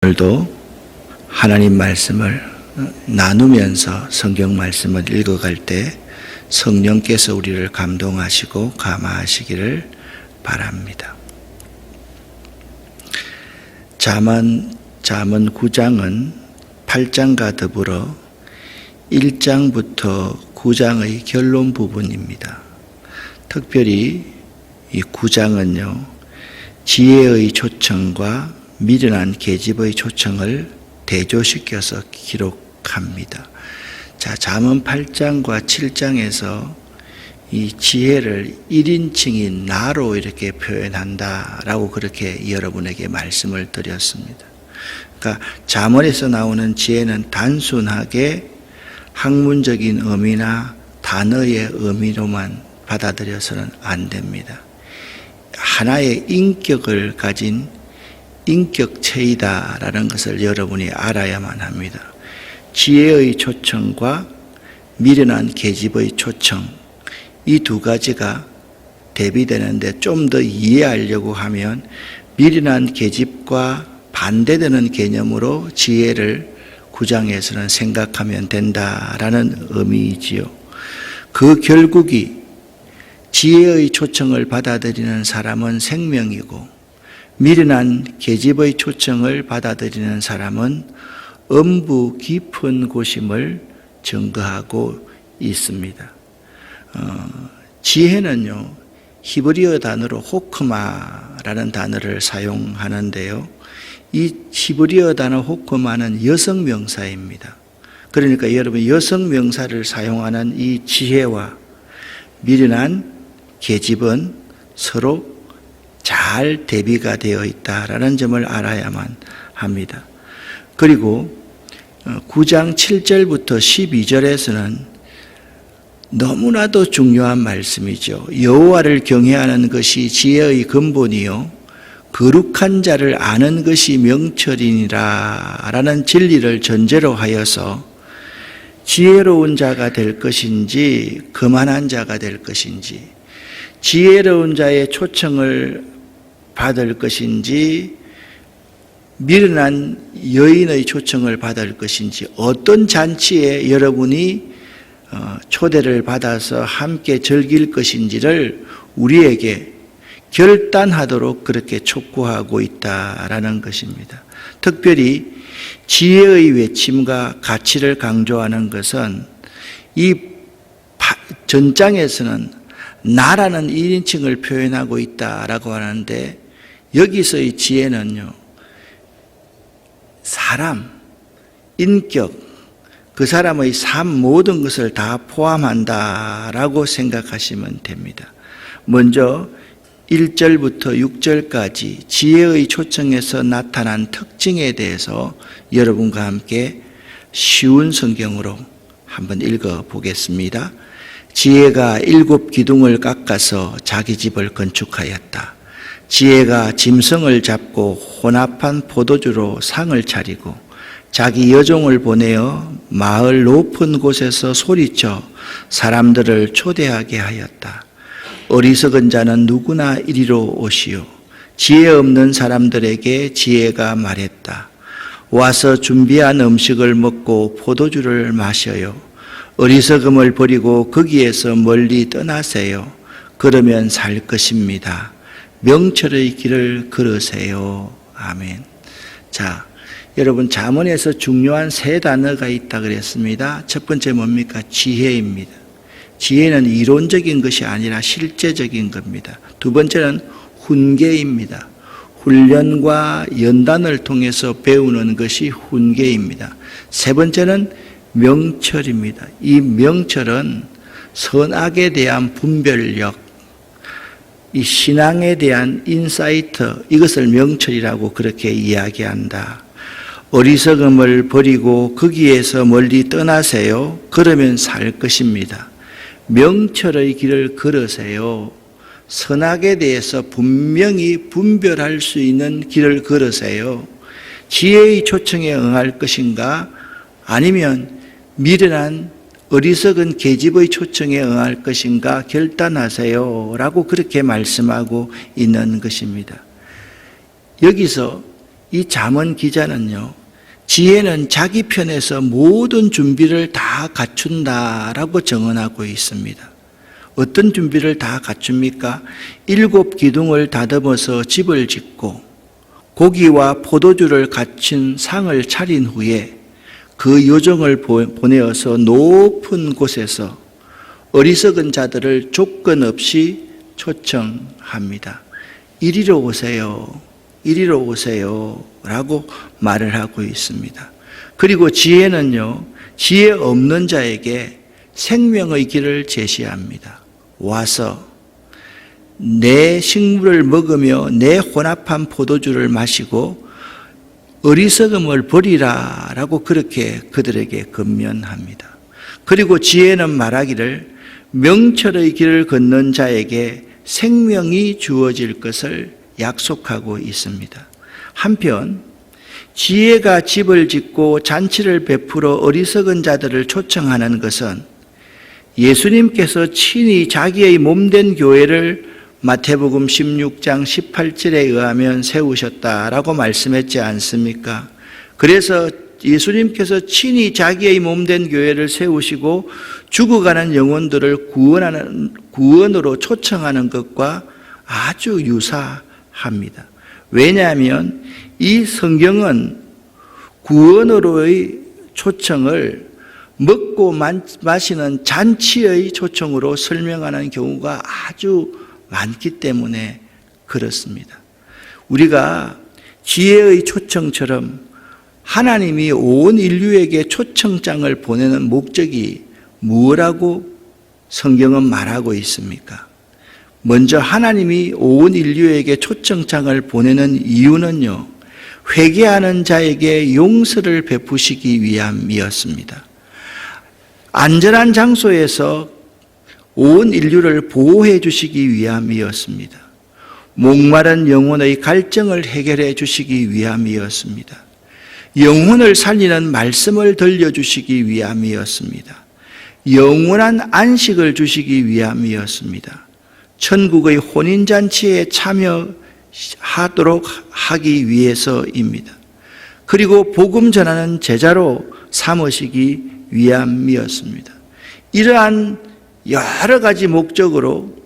오늘도 하나님 말씀을 나누면서 성경 말씀을 읽어갈 때 성령께서 우리를 감동하시고 감화하시기를 바랍니다. 잠언 9장은 8장과 더불어 1장부터 9장의 결론 부분입니다. 특별히 이 9장은요, 지혜의 초청과 미련한 계집의 초청을 대조시켜서 기록합니다. 자, 잠언 8장과 7장에서 이 지혜를 1인칭인 나로 이렇게 표현한다라고 그렇게 여러분에게 말씀을 드렸습니다. 그러니까 잠언에서 나오는 지혜는 단순하게 학문적인 의미나 단어의 의미로만 받아들여서는 안 됩니다. 하나의 인격을 가진 인격체이다라는 것을 여러분이 알아야만 합니다. 지혜의 초청과 미련한 계집의 초청, 이 두 가지가 대비되는데 좀 더 이해하려고 하면 미련한 계집과 반대되는 개념으로 지혜를 9장에서는 생각하면 된다라는 의미이지요. 그 결국이 지혜의 초청을 받아들이는 사람은 생명이고 미련한 계집의 초청을 받아들이는 사람은 음부 깊은 곳임을 증거하고 있습니다. 지혜는요, 히브리어 단어로 호크마라는 단어를 사용하는데요, 이 히브리어 단어 호크마는 여성 명사입니다. 그러니까 여러분, 여성 명사를 사용하는 이 지혜와 미련한 계집은 서로 잘 대비가 되어 있다라는 점을 알아야만 합니다. 그리고 9장 7절부터 12절에서는 너무나도 중요한 말씀이죠. 여호와를 경외하는 것이 지혜의 근본이요 거룩한 자를 아는 것이 명철이니라 라는 진리를 전제로 하여서 지혜로운 자가 될 것인지 거만한 자가 될 것인지, 지혜로운 자의 초청을 받을 것인지 미련한 여인의 초청을 받을 것인지, 어떤 잔치에 여러분이 초대를 받아서 함께 즐길 것인지를 우리에게 결단하도록 그렇게 촉구하고 있다라는 것입니다. 특별히 지혜의 외침과 가치를 강조하는 것은 이 전장에서는 나라는 1인칭을 표현하고 있다라고 하는데, 여기서의 지혜는요, 사람, 인격, 그 사람의 삶 모든 것을 다 포함한다라고 생각하시면 됩니다. 먼저 1절부터 6절까지 지혜의 초청에서 나타난 특징에 대해서 여러분과 함께 쉬운 성경으로 한번 읽어보겠습니다. 지혜가 7 기둥을 깎아서 자기 집을 건축하였다. 지혜가 짐승을 잡고 혼합한 포도주로 상을 차리고 자기 여종을 보내어 마을 높은 곳에서 소리쳐 사람들을 초대하게 하였다. 어리석은 자는 누구나 이리로 오시오. 지혜 없는 사람들에게 지혜가 말했다. 와서 준비한 음식을 먹고 포도주를 마셔요. 어리석음을 버리고 거기에서 멀리 떠나세요. 그러면 살 것입니다. 명철의 길을 걸으세요. 아멘. 자, 여러분, 잠언에서 중요한 3 단어가 있다 그랬습니다. 첫 번째 뭡니까? 지혜입니다. 지혜는 이론적인 것이 아니라 실제적인 겁니다. 두 번째는 훈계입니다. 훈련과 연단을 통해서 배우는 것이 훈계입니다. 세 번째는 명철입니다. 이 명철은 선악에 대한 분별력, 이 신앙에 대한 인사이트, 이것을 명철이라고 그렇게 이야기한다. 어리석음을 버리고 거기에서 멀리 떠나세요. 그러면 살 것입니다. 명철의 길을 걸으세요. 선악에 대해서 분명히 분별할 수 있는 길을 걸으세요. 지혜의 초청에 응할 것인가, 아니면 미련한 어리석은 계집의 초청에 응할 것인가 결단하세요 라고 그렇게 말씀하고 있는 것입니다. 여기서 이 잠언 기자는요, 지혜는 자기 편에서 모든 준비를 다 갖춘다라고 정언하고 있습니다. 어떤 준비를 다 갖춥니까? 7 기둥을 다듬어서 집을 짓고 고기와 포도주를 갖춘 상을 차린 후에 그 요정을 보내어서 높은 곳에서 어리석은 자들을 조건 없이 초청합니다. 이리로 오세요. 이리로 오세요. 라고 말을 하고 있습니다. 그리고 지혜는요, 지혜 없는 자에게 생명의 길을 제시합니다. 와서 내 식물을 먹으며 내 혼합한 포도주를 마시고 어리석음을 버리라 라고 그렇게 그들에게 권면합니다. 그리고 지혜는 말하기를 명철의 길을 걷는 자에게 생명이 주어질 것을 약속하고 있습니다. 한편 지혜가 집을 짓고 잔치를 베풀어 어리석은 자들을 초청하는 것은 예수님께서 친히 자기의 몸된 교회를 마태복음 16장 18절에 의하면 세우셨다라고 말씀했지 않습니까? 그래서 예수님께서 친히 자기의 몸된 교회를 세우시고 죽어가는 영혼들을 구원으로 초청하는 것과 아주 유사합니다. 왜냐하면 이 성경은 구원으로의 초청을 먹고 마시는 잔치의 초청으로 설명하는 경우가 아주 많기 때문에 그렇습니다. 우리가 지혜의 초청처럼 하나님이 온 인류에게 초청장을 보내는 목적이 무엇이라고 성경은 말하고 있습니까? 먼저 하나님이 온 인류에게 초청장을 보내는 이유는요, 회개하는 자에게 용서를 베푸시기 위함이었습니다. 안전한 장소에서 온 인류를 보호해 주시기 위함이었습니다. 목마른 영혼의 갈증을 해결해 주시기 위함이었습니다. 영혼을 살리는 말씀을 들려주시기 위함이었습니다. 영원한 안식을 주시기 위함이었습니다. 천국의 혼인잔치에 참여하도록 하기 위해서입니다. 그리고 복음 전하는 제자로 삼으시기 위함이었습니다. 이러한 여러 가지 목적으로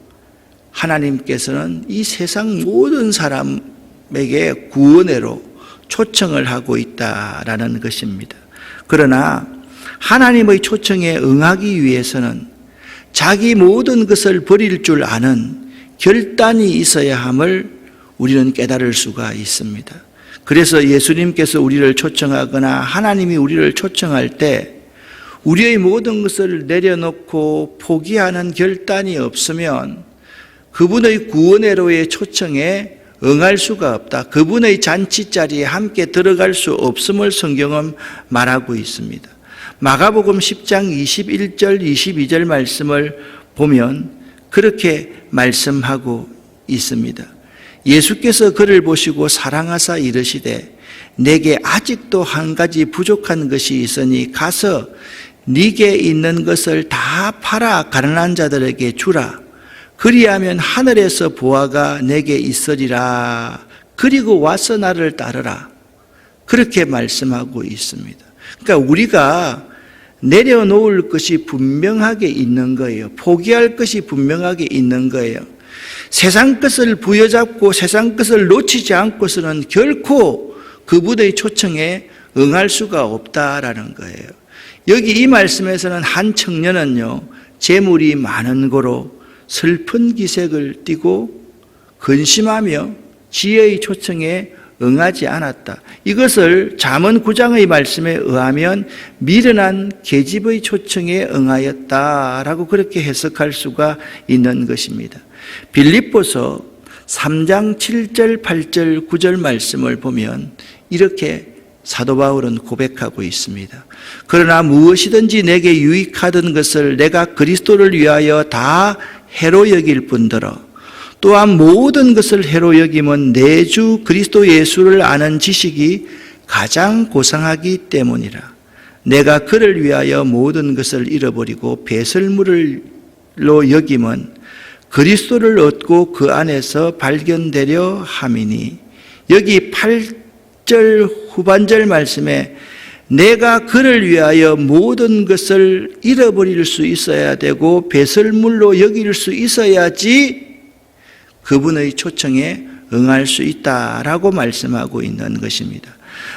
하나님께서는 이 세상 모든 사람에게 구원으로 초청을 하고 있다라는 것입니다. 그러나 하나님의 초청에 응하기 위해서는 자기 모든 것을 버릴 줄 아는 결단이 있어야 함을 우리는 깨달을 수가 있습니다. 그래서 예수님께서 우리를 초청하거나 하나님이 우리를 초청할 때 우리의 모든 것을 내려놓고 포기하는 결단이 없으면 그분의 구원회로의 초청에 응할 수가 없다. 그분의 잔치자리에 함께 들어갈 수 없음을 성경은 말하고 있습니다. 마가복음 10장 21절 22절 말씀을 보면 그렇게 말씀하고 있습니다. 예수께서 그를 보시고 사랑하사 이르시되 내게 아직도 한 가지 부족한 것이 있으니 가서 네게 있는 것을 다 팔아 가난한 자들에게 주라. 그리하면 하늘에서 보화가 내게 있으리라. 그리고 와서 나를 따르라. 그렇게 말씀하고 있습니다. 그러니까 우리가 내려놓을 것이 분명하게 있는 거예요. 포기할 것이 분명하게 있는 거예요. 세상 것을 부여잡고 세상 것을 놓치지 않고서는 결코 그분의 초청에 응할 수가 없다라는 거예요. 여기 이 말씀에서는 한 청년은요, 재물이 많은 고로 슬픈 기색을 띠고 근심하며 지혜의 초청에 응하지 않았다. 이것을 잠언 9장의 말씀에 의하면 미련한 계집의 초청에 응하였다라고 그렇게 해석할 수가 있는 것입니다. 빌립보서 3장 7절 8절 9절 말씀을 보면 이렇게 사도 바울은 고백하고 있습니다. 그러나 무엇이든지 내게 유익하던 것을 내가 그리스도를 위하여 다 해로 여길 뿐더러 또한 모든 것을 해로 여김은 내 주 그리스도 예수를 아는 지식이 가장 고상하기 때문이라. 내가 그를 위하여 모든 것을 잃어버리고 배설물로 여김은 그리스도를 얻고 그 안에서 발견되려 함이니. 여기 8절 10절 후반절 말씀에 내가 그를 위하여 모든 것을 잃어버릴 수 있어야 되고 배설물로 여길 수 있어야지 그분의 초청에 응할 수 있다라고 말씀하고 있는 것입니다.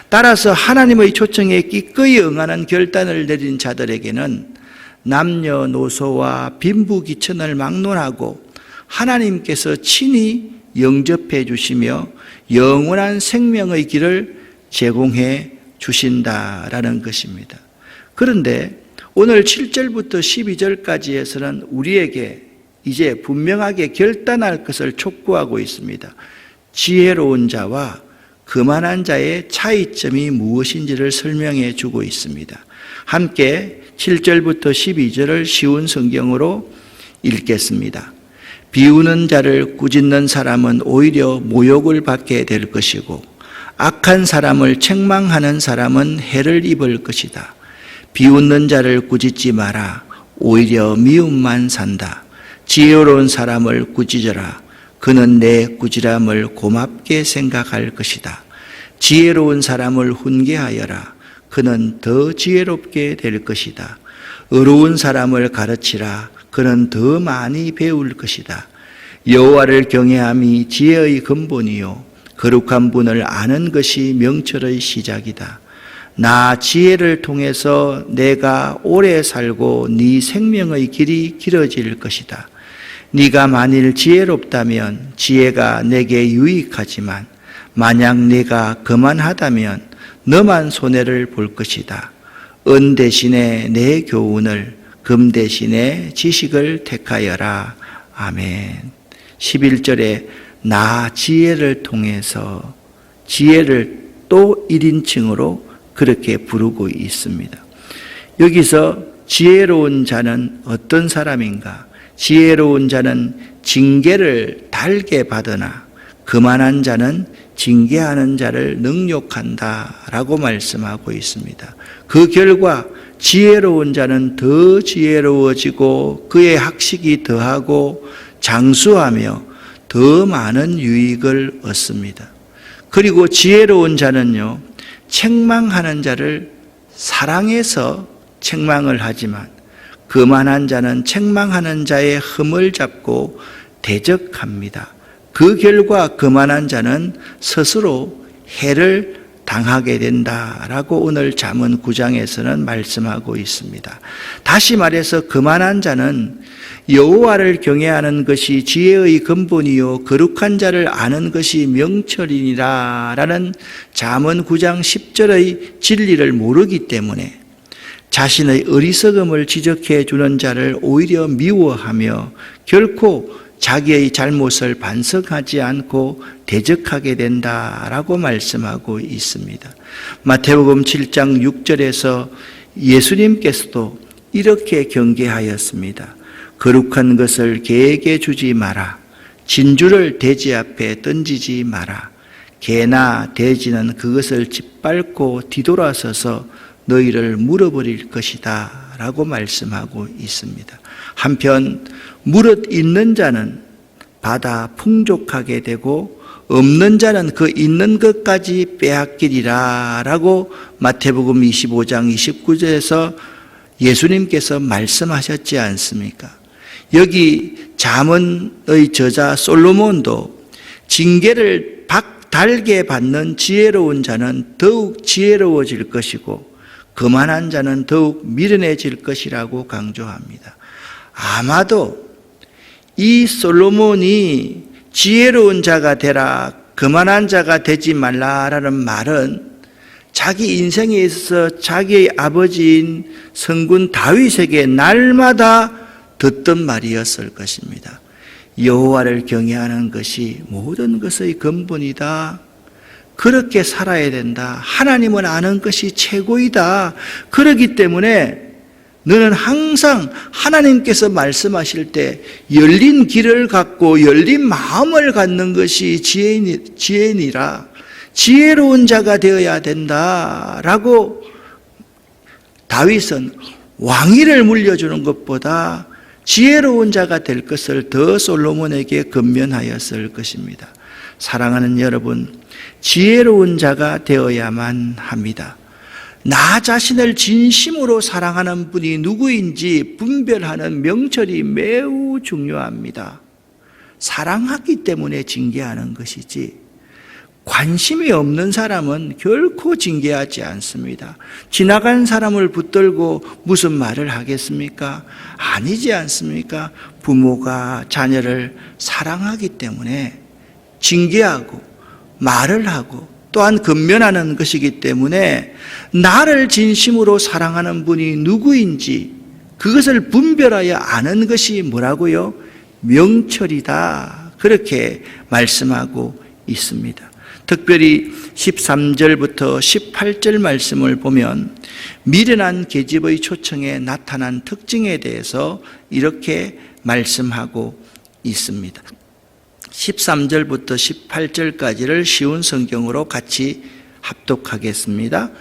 따라서 하나님의 초청에 기꺼이 응하는 결단을 내린 자들에게는 남녀노소와 빈부귀천을 막론하고 하나님께서 친히 영접해 주시며 영원한 생명의 길을 제공해 주신다라는 것입니다. 그런데 오늘 7절부터 12절까지에서는 우리에게 이제 분명하게 결단할 것을 촉구하고 있습니다. 지혜로운 자와 그만한 자의 차이점이 무엇인지를 설명해 주고 있습니다. 함께 7절부터 12절을 쉬운 성경으로 읽겠습니다. 비우는 자를 꾸짖는 사람은 오히려 모욕을 받게 될 것이고 악한 사람을 책망하는 사람은 해를 입을 것이다. 비웃는 자를 꾸짖지 마라. 오히려 미움만 산다. 지혜로운 사람을 꾸짖어라. 그는 내 꾸지람을 고맙게 생각할 것이다. 지혜로운 사람을 훈계하여라. 그는 더 지혜롭게 될 것이다. 의로운 사람을 가르치라. 그는 더 많이 배울 것이다. 여호와를 경외함이 지혜의 근본이요 거룩한 분을 아는 것이 명철의 시작이다. 나 지혜를 통해서 내가 오래 살고 네 생명의 길이 길어질 것이다. 네가 만일 지혜롭다면 지혜가 내게 유익하지만 만약 네가 거만하다면 너만 손해를 볼 것이다. 은 대신에 내 교훈을, 금 대신에 지식을 택하여라. 아멘. 11절에 나 지혜를 통해서 지혜를 또 1인칭으로 그렇게 부르고 있습니다. 여기서 지혜로운 자는 어떤 사람인가? 지혜로운 자는 징계를 달게 받으나 그만한 자는 징계하는 자를 능욕한다라고 말씀하고 있습니다. 그 결과 지혜로운 자는 더 지혜로워지고 그의 학식이 더하고 장수하며 더 많은 유익을 얻습니다. 그리고 지혜로운 자는요, 책망하는 자를 사랑해서 책망을 하지만 거만한 자는 책망하는 자의 흠을 잡고 대적합니다. 그 결과 거만한 자는 스스로 해를 당하게 된다라고 오늘 잠언 9장에서는 말씀하고 있습니다. 다시 말해서 거만한 자는 여호와를 경외하는 것이 지혜의 근본이요 거룩한 자를 아는 것이 명철이니라 라는 잠언 9장 10절의 진리를 모르기 때문에 자신의 어리석음을 지적해 주는 자를 오히려 미워하며 결코 자기의 잘못을 반성하지 않고 대적하게 된다라고 말씀하고 있습니다. 마태복음 7장 6절에서 예수님께서도 이렇게 경계하였습니다. 거룩한 것을 개에게 주지 마라. 진주를 돼지 앞에 던지지 마라. 개나 돼지는 그것을 짓밟고 뒤돌아서서 너희를 물어버릴 것이다 라고 말씀하고 있습니다. 한편 무릇 있는 자는 받아 풍족하게 되고 없는 자는 그 있는 것까지 빼앗기리라 라고 마태복음 25장 29절에서 예수님께서 말씀하셨지 않습니까? 여기 잠언의 저자 솔로몬도 징계를 달게 받는 지혜로운 자는 더욱 지혜로워질 것이고 거만한 자는 더욱 미련해질 것이라고 강조합니다. 아마도 이 솔로몬이 지혜로운 자가 되라, 거만한 자가 되지 말라라는 말은 자기 인생에 있어서 자기의 아버지인 성군 다윗에게 날마다 듣던 말이었을 것입니다. 여호와를 경외하는 것이 모든 것의 근본이다. 그렇게 살아야 된다. 하나님을 아는 것이 최고이다. 그렇기 때문에 너는 항상 하나님께서 말씀하실 때 열린 길을 갖고 열린 마음을 갖는 것이 지혜니라. 지혜로운 자가 되어야 된다라고 다윗은 왕위를 물려주는 것보다 지혜로운 자가 될 것을 더 솔로몬에게 권면하였을 것입니다. 사랑하는 여러분, 지혜로운 자가 되어야만 합니다. 나 자신을 진심으로 사랑하는 분이 누구인지 분별하는 명철이 매우 중요합니다. 사랑하기 때문에 징계하는 것이지 관심이 없는 사람은 결코 징계하지 않습니다. 지나간 사람을 붙들고 무슨 말을 하겠습니까? 아니지 않습니까? 부모가 자녀를 사랑하기 때문에 징계하고 말을 하고 또한 근면하는 것이기 때문에 나를 진심으로 사랑하는 분이 누구인지 그것을 분별하여 아는 것이 뭐라고요? 명철이다. 그렇게 말씀하고 있습니다. 특별히 13절부터 18절 말씀을 보면 미련한 계집의 초청에 나타난 특징에 대해서 이렇게 말씀하고 있습니다. 13절부터 18절까지를 쉬운 성경으로 같이 합독하겠습니다.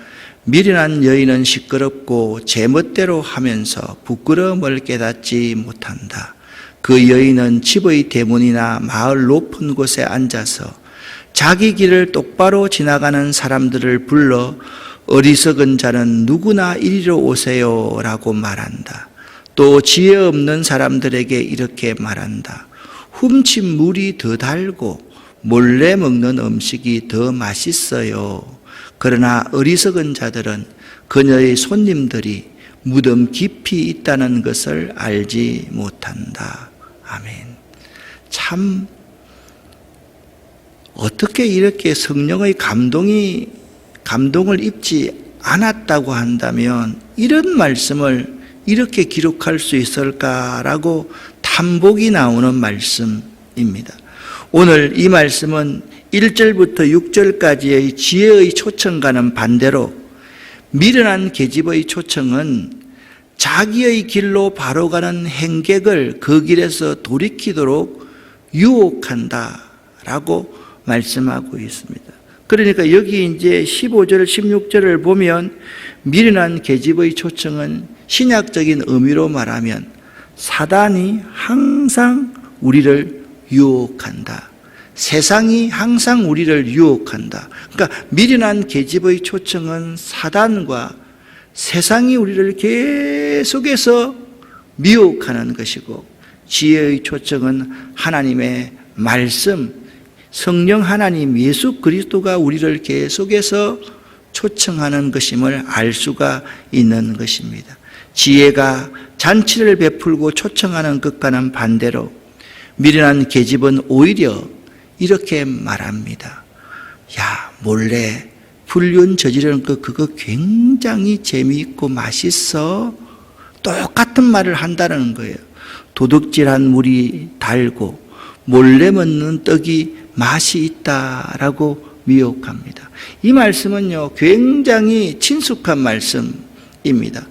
미련한 여인은 시끄럽고 제멋대로 하면서 부끄러움을 깨닫지 못한다. 그 여인은 집의 대문이나 마을 높은 곳에 앉아서 자기 길을 똑바로 지나가는 사람들을 불러 어리석은 자는 누구나 이리로 오세요 라고 말한다. 또 지혜 없는 사람들에게 이렇게 말한다. 훔친 물이 더 달고 몰래 먹는 음식이 더 맛있어요. 그러나 어리석은 자들은 그녀의 손님들이 무덤 깊이 있다는 것을 알지 못한다. 아멘. 참 어떻게 이렇게 성령의 감동을 입지 않았다고 한다면 이런 말씀을 이렇게 기록할 수 있을까라고 탐복이 나오는 말씀입니다. 오늘 이 말씀은 1절부터 6절까지의 지혜의 초청과는 반대로 미련한 계집의 초청은 자기의 길로 바로 가는 행객을 그 길에서 돌이키도록 유혹한다라고 말씀하고 있습니다. 그러니까 여기 이제 15절, 16절을 보면 미련한 계집의 초청은 신약적인 의미로 말하면 사단이 항상 우리를 유혹한다. 세상이 항상 우리를 유혹한다. 그러니까 미련한 계집의 초청은 사단과 세상이 우리를 계속해서 미혹하는 것이고 지혜의 초청은 하나님의 말씀, 성령 하나님 예수 그리스도가 우리를 계속해서 초청하는 것임을 알 수가 있는 것입니다. 지혜가 잔치를 베풀고 초청하는 것과는 반대로 미련한 계집은 오히려 이렇게 말합니다. 야, 몰래 불륜 저지르는 거 그거 굉장히 재미있고 맛있어. 똑같은 말을 한다는 거예요. 도둑질한 물이 달고 몰래 먹는 떡이 맛이 있다라고 미혹합니다. 이 말씀은요, 굉장히 친숙한 말씀입니다.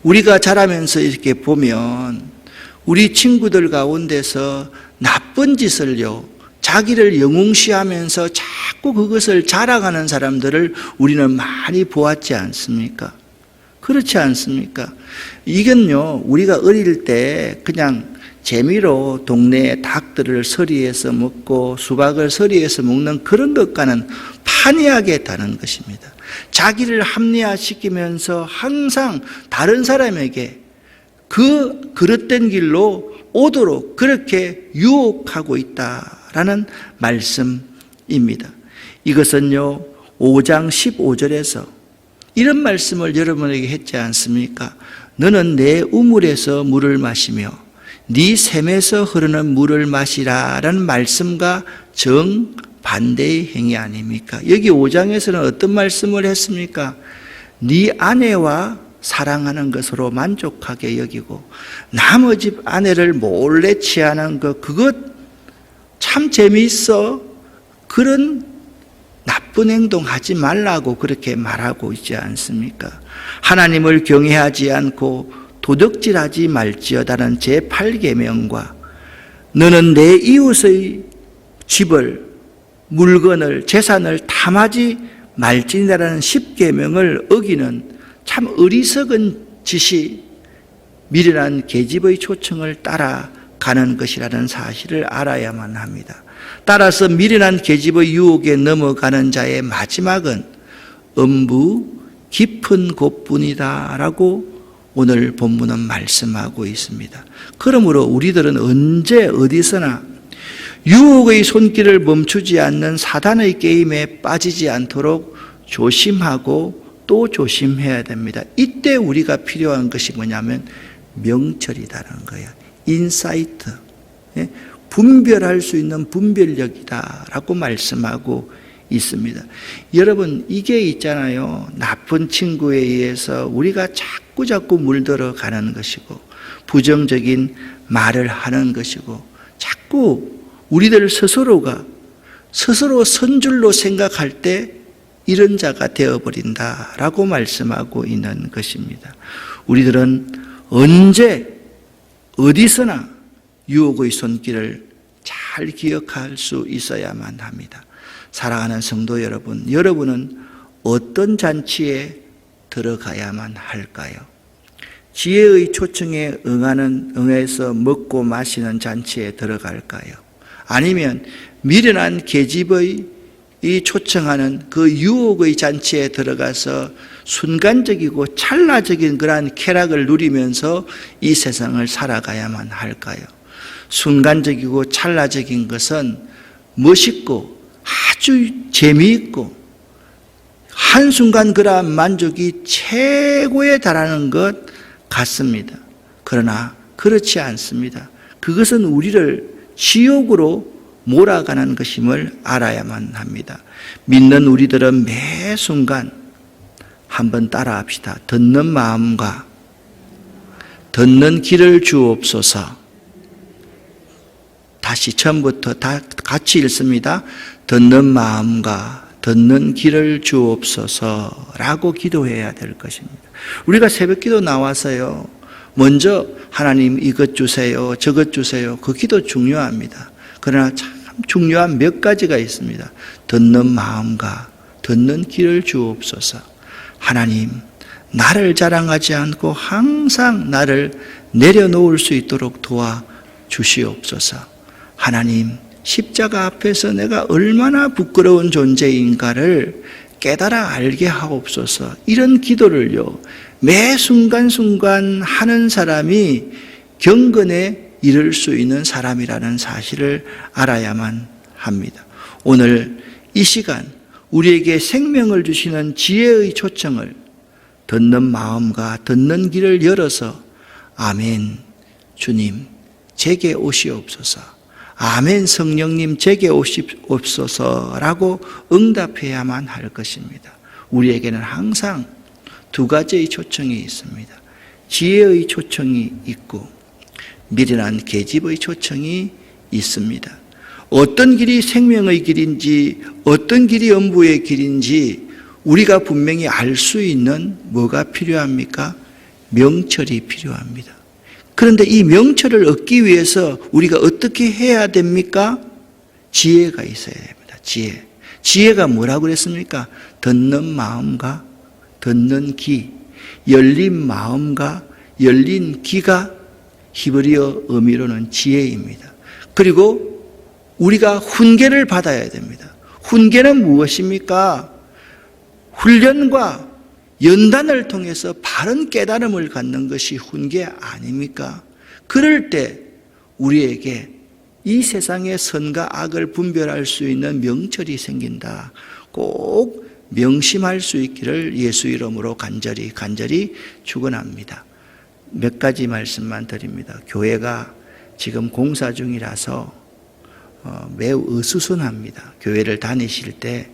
우리가 자라면서 이렇게 보면 우리 친구들 가운데서 나쁜 짓을요, 자기를 영웅시하면서 자꾸 그것을 자랑하는 사람들을 우리는 많이 보았지 않습니까? 그렇지 않습니까? 이건요, 우리가 어릴 때 그냥 재미로 동네에 닭들을 서리해서 먹고 수박을 서리해서 먹는 그런 것과는 판이하게 다른 것입니다. 자기를 합리화시키면서 항상 다른 사람에게 그 그릇된 길로 오도록 그렇게 유혹하고 있다라는 말씀입니다. 이것은요, 5장 15절에서 이런 말씀을 여러분에게 했지 않습니까? 너는 내 우물에서 물을 마시며 네 샘에서 흐르는 물을 마시라라는 말씀과 정반대의 행위 아닙니까? 여기 5장에서는 어떤 말씀을 했습니까? 네 아내와 사랑하는 것으로 만족하게 여기고 남의 집 아내를 몰래 취하는 것, 그것 참 재미있어. 그런 나쁜 행동 하지 말라고 그렇게 말하고 있지 않습니까? 하나님을 경외하지 않고 도둑질하지 말지어다는 제8계명과 너는 내 이웃의 집을, 물건을, 재산을 탐하지 말지니라는 10계명을 어기는 참 어리석은 짓이 미련한 계집의 초청을 따라가는 것이라는 사실을 알아야만 합니다. 따라서 미련한 계집의 유혹에 넘어가는 자의 마지막은 음부 깊은 곳뿐이다 라고 오늘 본문은 말씀하고 있습니다. 그러므로 우리들은 언제 어디서나 유혹의 손길을 멈추지 않는 사단의 게임에 빠지지 않도록 조심하고 또 조심해야 됩니다. 이때 우리가 필요한 것이 뭐냐면 명철이다라는 거예요. 인사이트, 분별할 수 있는 분별력이다라고 말씀하고 있습니다. 여러분, 이게 있잖아요. 나쁜 친구에 의해서 우리가 자꾸 물들어 가는 것이고 부정적인 말을 하는 것이고 자꾸 우리들 스스로가 스스로 선줄로 생각할 때 이런 자가 되어버린다라고 말씀하고 있는 것입니다. 우리들은 언제 어디서나 유혹의 손길을 잘 기억할 수 있어야만 합니다. 사랑하는 성도 여러분, 여러분은 어떤 잔치에 들어가야만 할까요? 지혜의 초청에 응해서 먹고 마시는 잔치에 들어갈까요? 아니면 미련한 계집의 이 초청하는 그 유혹의 잔치에 들어가서 순간적이고 찰나적인 그러한 쾌락을 누리면서 이 세상을 살아가야만 할까요? 순간적이고 찰나적인 것은 멋있고 아주 재미있고 한순간 그러한 만족이 최고에 달하는 것 같습니다. 그러나 그렇지 않습니다. 그것은 우리를 지옥으로 몰아가는 것임을 알아야만 합니다. 믿는 우리들은 매 순간 한번 따라합시다. 듣는 마음과 듣는 길을 주옵소서. 다시 처음부터 다 같이 읽습니다. 듣는 마음과 듣는 길을 주옵소서라고 기도해야 될 것입니다. 우리가 새벽기도 나와서요, 먼저 하나님 이것 주세요, 저것 주세요. 그 기도 중요합니다. 그러나 참 중요한 몇 가지가 있습니다. 듣는 마음과 듣는 길을 주옵소서. 하나님, 나를 자랑하지 않고 항상 나를 내려놓을 수 있도록 도와주시옵소서. 하나님, 십자가 앞에서 내가 얼마나 부끄러운 존재인가를 깨달아 알게 하옵소서. 이런 기도를요, 매 순간순간 하는 사람이 경건에 이룰 수 있는 사람이라는 사실을 알아야만 합니다. 오늘 이 시간 우리에게 생명을 주시는 지혜의 초청을 듣는 마음과 듣는 길을 열어서 아멘, 주님 제게 오시옵소서, 아멘, 성령님 제게 오시옵소서라고 응답해야만 할 것입니다. 우리에게는 항상 두 가지의 초청이 있습니다. 지혜의 초청이 있고 미련한 계집의 초청이 있습니다. 어떤 길이 생명의 길인지 어떤 길이 음부의 길인지 우리가 분명히 알 수 있는 뭐가 필요합니까? 명철이 필요합니다. 그런데 이 명철을 얻기 위해서 우리가 어떻게 해야 됩니까? 지혜가 있어야 됩니다. 지혜가 뭐라고 그랬습니까? 듣는 마음과 듣는 귀, 열린 마음과 열린 귀가 히브리어 의미로는 지혜입니다. 그리고 우리가 훈계를 받아야 됩니다. 훈계는 무엇입니까? 훈련과 연단을 통해서 바른 깨달음을 갖는 것이 훈계 아닙니까? 그럴 때 우리에게 이 세상의 선과 악을 분별할 수 있는 명철이 생긴다. 꼭 명심할 수 있기를 예수 이름으로 간절히 축원합니다. 몇 가지 말씀만 드립니다. 교회가 지금 공사 중이라서 매우 어수선합니다. 교회를 다니실 때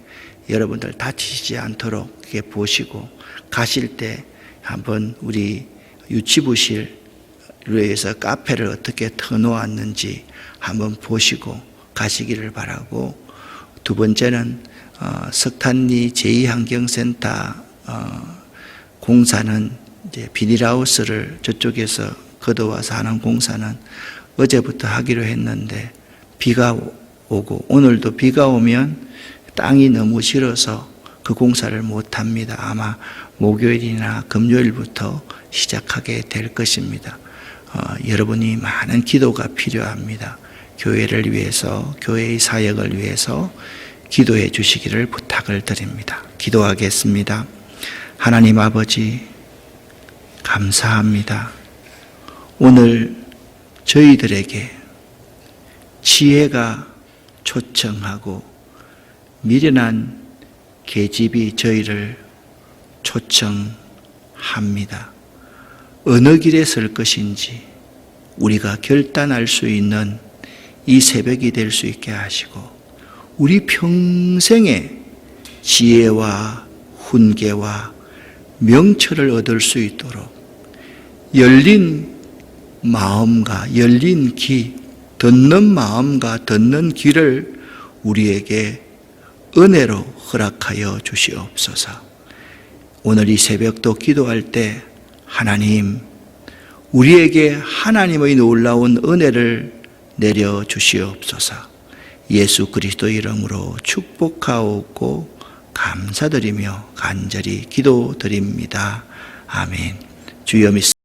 여러분들 다치지 않도록 이렇게 보시고 가실 때 한번 우리 유치부실로 해서 카페를 어떻게 터놓았는지 한번 보시고 가시기를 바라고, 두 번째는 석탄리 제2환경센터 공사는 이제 비닐하우스를 저쪽에서 걷어와서 하는 공사는 어제부터 하기로 했는데 비가 오고 오늘도 비가 오면 땅이 너무 싫어서 그 공사를 못합니다. 아마 목요일이나 금요일부터 시작하게 될 것입니다. 여러분이 많은 기도가 필요합니다. 교회를 위해서, 교회의 사역을 위해서 기도해 주시기를 부탁을 드립니다. 기도하겠습니다. 하나님 아버지, 감사합니다. 오늘 저희들에게 지혜가 초청하고 미련한 계집이 저희를 초청합니다. 어느 길에 설 것인지 우리가 결단할 수 있는 이 새벽이 될 수 있게 하시고 우리 평생에 지혜와 훈계와 명철을 얻을 수 있도록 열린 마음과 열린 귀, 듣는 마음과 듣는 귀를 우리에게 은혜로 허락하여 주시옵소서. 오늘 이 새벽도 기도할 때 하나님, 우리에게 하나님의 놀라운 은혜를 내려 주시옵소서. 예수 그리스도의 이름으로 축복하옵고 감사드리며 간절히 기도드립니다. 아멘. 주여 믿습니다.